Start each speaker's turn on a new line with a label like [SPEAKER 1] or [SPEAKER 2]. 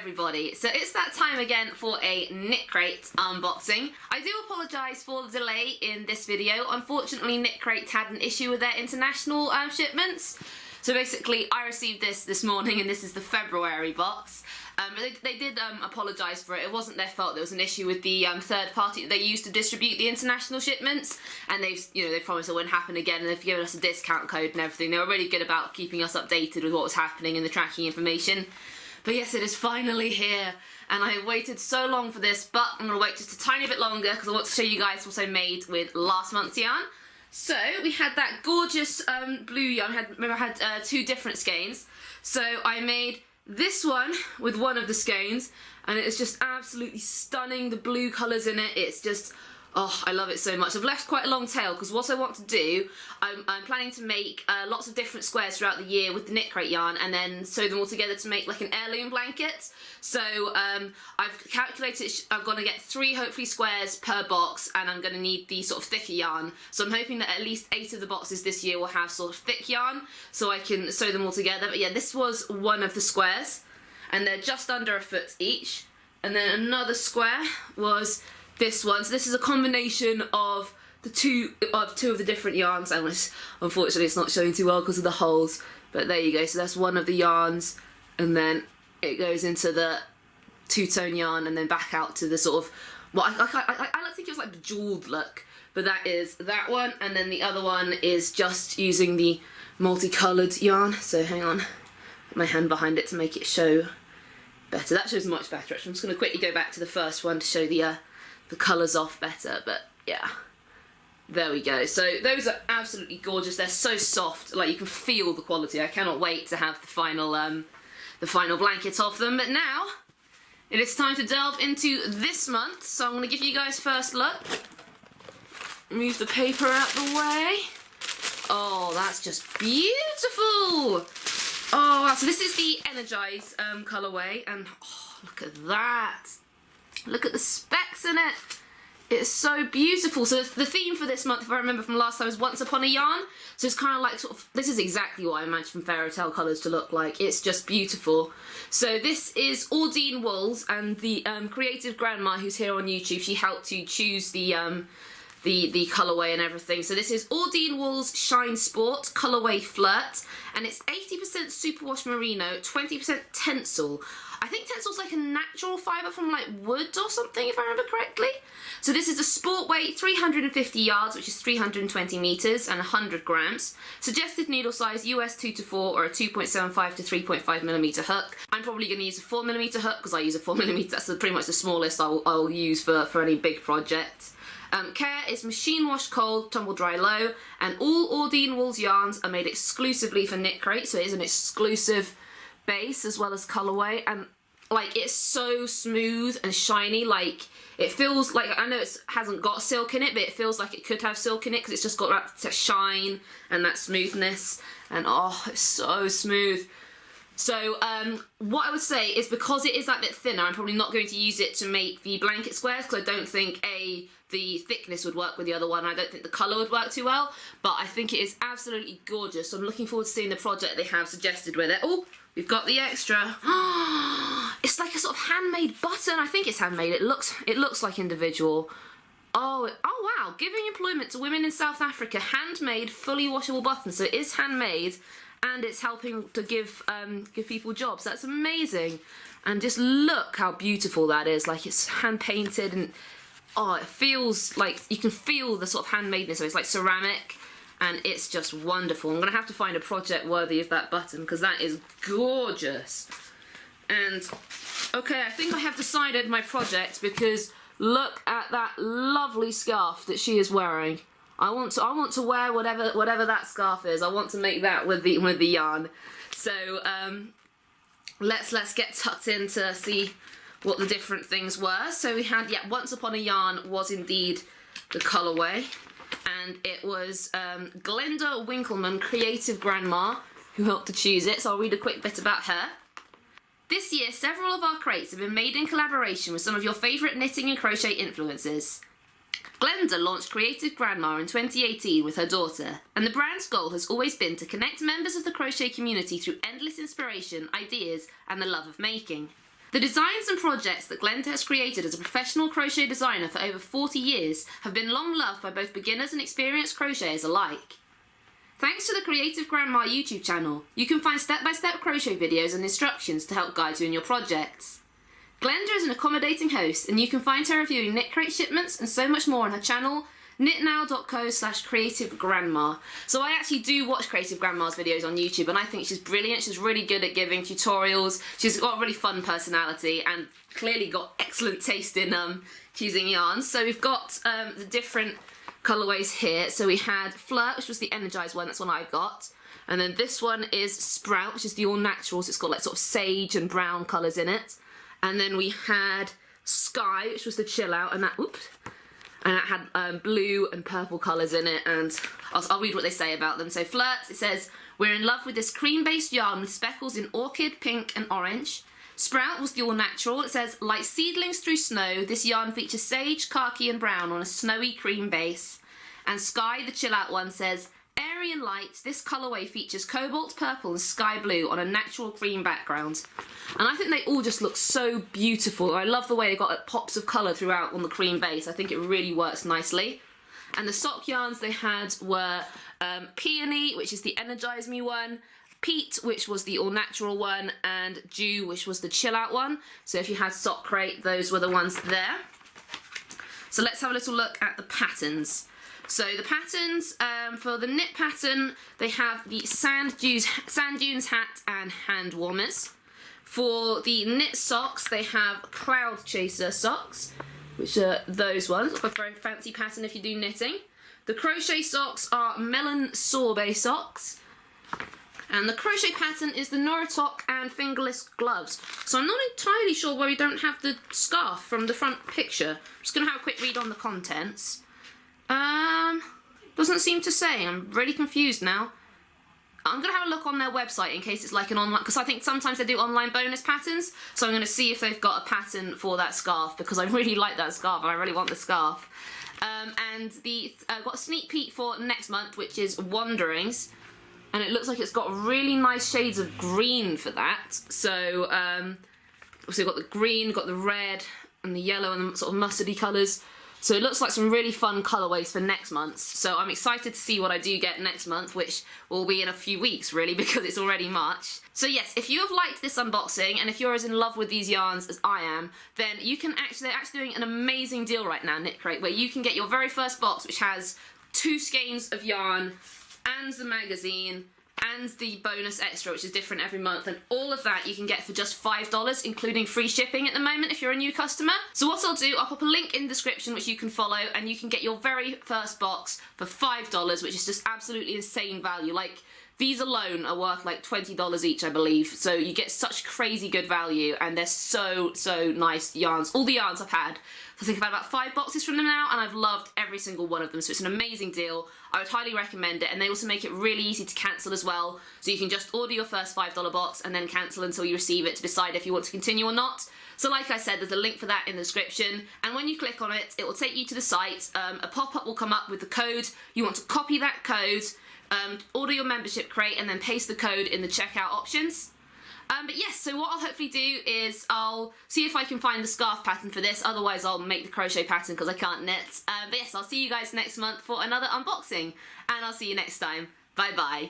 [SPEAKER 1] everybody, so it's that time again for a Knitcrate unboxing. I do apologise for the delay in this video. Unfortunately, Knitcrate had an issue with their international shipments. So basically, I received this morning, and this is the February box. They did apologise for it. It wasn't their fault. There was an issue with the third party that they used to distribute the international shipments, and they promised it wouldn't happen again, and they've given us a discount code and everything. They were really good about keeping us updated with what was happening and the tracking information. But yes, it is finally here, and I have waited so long for this, but I'm going to wait just a tiny bit longer because I want to show you guys what I made with last month's yarn. So we had that gorgeous blue yarn. Remember I had two different skeins. So I made this one with one of the skeins, and it's just absolutely stunning. The blue colours in it, it's just, oh, I love it so much. I've left quite a long tail because what I want to do, I'm planning to make lots of different squares throughout the year with the Knitcrate yarn, and then sew them all together to make like an heirloom blanket. So I've calculated I'm going to get 3 hopefully squares per box, and I'm going to need the sort of thicker yarn. So I'm hoping that at least 8 of the boxes this year will have sort of thick yarn so I can sew them all together. But yeah, this was one of the squares, and they're just under a foot each. And then another square was this one. So this is a combination of the two of the different yarns, and unfortunately it's not showing too well because of the holes, but there you go. So that's one of the yarns, and then it goes into the two-tone yarn and then back out to the sort of, well, I don't think it was like the jeweled look, but that is that one. And then the other one is just using the multicoloured yarn. So hang on, put my hand behind it to make it show better. That shows much better actually. I'm just going to quickly go back to the first one to show the colours off better, but yeah, there we go. So those are absolutely gorgeous. They're so soft, like you can feel the quality. I cannot wait to have the final blanket off them. But now it is time to delve into this month, so I'm going to give you guys first look. Move the paper out the way. Oh, that's just beautiful. Oh wow, so this is the Energise colourway, and oh, look at that. Look at the specks in it. It's so beautiful. So the theme for this month, if I remember from last time, is Once Upon a Yarn. So it's kind of like this is exactly what I imagined Fairy Tale colours to look like. It's just beautiful. So this is Aldine Wools, and the creative grandma who's here on YouTube, she helped to choose the colourway and everything. So this is Aldine Wools Shine Sport Colourway Flirt, and it's 80% superwash merino, 20% tencel. I think tencel's like a natural fibre from like wood or something, if I remember correctly. So this is a sport weight, 350 yards, which is 320 metres and 100 grams. Suggested needle size, US 2 to 4 or a 2.75 to 3.5 millimetre hook. I'm probably going to use a 4 millimetre hook because I use a 4 millimetre. That's pretty much the smallest I'll use for any big project. Care is machine wash cold, tumble dry low, and all Aldine Wools yarns are made exclusively for Knitcrate, so it is an exclusive base as well as colourway, and like it's so smooth and shiny. Like it feels like, I know it hasn't got silk in it, but it feels like it could have silk in it because it's just got that shine and that smoothness, and oh, it's so smooth. So what I would say is, because it is that bit thinner, I'm probably not going to use it to make the blanket squares because I don't think the thickness would work with the other one. I don't think the colour would work too well, but I think it is absolutely gorgeous. So I'm looking forward to seeing the project they have suggested with it. Oh, we've got the extra. It's like a sort of handmade button. I think it's handmade. It looks like individual. Oh wow! Giving employment to women in South Africa, handmade, fully washable button. So it is handmade, and it's helping to give people jobs. That's amazing. And just look how beautiful that is. Like it's hand painted, and oh, it feels like you can feel the sort of handmadeness. So it's like ceramic, and it's just wonderful. I'm gonna have to find a project worthy of that button because that is gorgeous. And okay, I think I have decided my project, because look at that lovely scarf that she is wearing. I want to wear whatever that scarf is. I want to make that with the yarn. So let's get tucked in to see what the different things were. So we had, yeah, Once Upon a Yarn was indeed the colourway, and it was Glenda Winkleman, creative grandma, who helped to choose it. So I'll read a quick bit about her. This year, several of our crates have been made in collaboration with some of your favourite knitting and crochet influencers. Glenda launched Creative Grandma in 2018 with her daughter, and the brand's goal has always been to connect members of the crochet community through endless inspiration, ideas, and the love of making. The designs and projects that Glenda has created as a professional crochet designer for over 40 years have been long loved by both beginners and experienced crocheters alike. Thanks to the Creative Grandma YouTube channel, you can find step-by-step crochet videos and instructions to help guide you in your projects. Glenda is an accommodating host, and you can find her reviewing Knitcrate shipments and so much more on her channel, knitnow.co/creativegrandma. So I actually do watch Creative Grandma's videos on YouTube, and I think she's brilliant. She's really good at giving tutorials. She's got a really fun personality and clearly got excellent taste in choosing yarns. So we've got the different colourways here. So we had Flirt, which was the Energise one, that's one I got. And then this one is Sprout, which is the all natural, so it's got like sort of sage and brown colours in it. And then we had Sky, which was the chill out, and that had blue and purple colours in it, and I'll read what they say about them. So Flirt, it says, we're in love with this cream-based yarn with speckles in orchid, pink and orange. Sprout was the all-natural. It says, like seedlings through snow, this yarn features sage, khaki and brown on a snowy cream base. And Sky, the chill-out one, says, airy and light, this colourway features cobalt purple and sky blue on a natural cream background. And I think they all just look so beautiful. I love the way they got like, pops of colour throughout on the cream base. I think it really works nicely. And the sock yarns they had were Peony, which is the Energise Me one, Pete, which was the all-natural one, and Dew, which was the chill-out one. So if you had sock crate, those were the ones there. So let's have a little look at the patterns. So the patterns, for the knit pattern, they have the Sand Dunes hat and hand warmers. For the knit socks, they have Cloud Chaser socks, which are those ones. A very fancy pattern if you do knitting. The crochet socks are Melon Sorbet socks. And the crochet pattern is the Norotok and fingerless gloves. So I'm not entirely sure why we don't have the scarf from the front picture. I'm just going to have a quick read on the contents. Doesn't seem to say. I'm really confused now. I'm going to have a look on their website in case it's like an online, because I think sometimes they do online bonus patterns, so I'm going to see if they've got a pattern for that scarf, because I really like that scarf and I really want the scarf. And I've got a sneak peek for next month, which is Wanderings, and it looks like it's got really nice shades of green for that. So, we've got the green, got the red and the yellow and the sort of mustardy colours. So it looks like some really fun colourways for next month. So I'm excited to see what I do get next month, which will be in a few weeks really, because it's already March. So yes, if you have liked this unboxing and if you're as in love with these yarns as I am, then you can they're actually doing an amazing deal right now, Knitcrate, where you can get your very first box, which has 2 skeins of yarn and the magazine and the bonus extra, which is different every month, and all of that you can get for just $5, including free shipping at the moment if you're a new customer. So what I'll do, I'll pop a link in the description which you can follow, and you can get your very first box for $5, which is just absolutely insane value. Like, these alone are worth like $20 each, I believe, so you get such crazy good value, and they're so nice yarns. All the yarns I've had, I think I've had about 5 boxes from them now, and I've loved every single one of them, so it's an amazing deal. I would highly recommend it, and they also make it really easy to cancel as well, so you can just order your first $5 box and then cancel until you receive it to decide if you want to continue or not. So like I said, there's a link for that in the description, and when you click on it, it will take you to the site. A pop-up will come up with the code. You want to copy that code, order your membership crate, and then paste the code in the checkout options. But yes, so what I'll hopefully do is I'll see if I can find the scarf pattern for this, otherwise I'll make the crochet pattern because I can't knit. But yes, I'll see you guys next month for another unboxing, and I'll see you next time. Bye bye.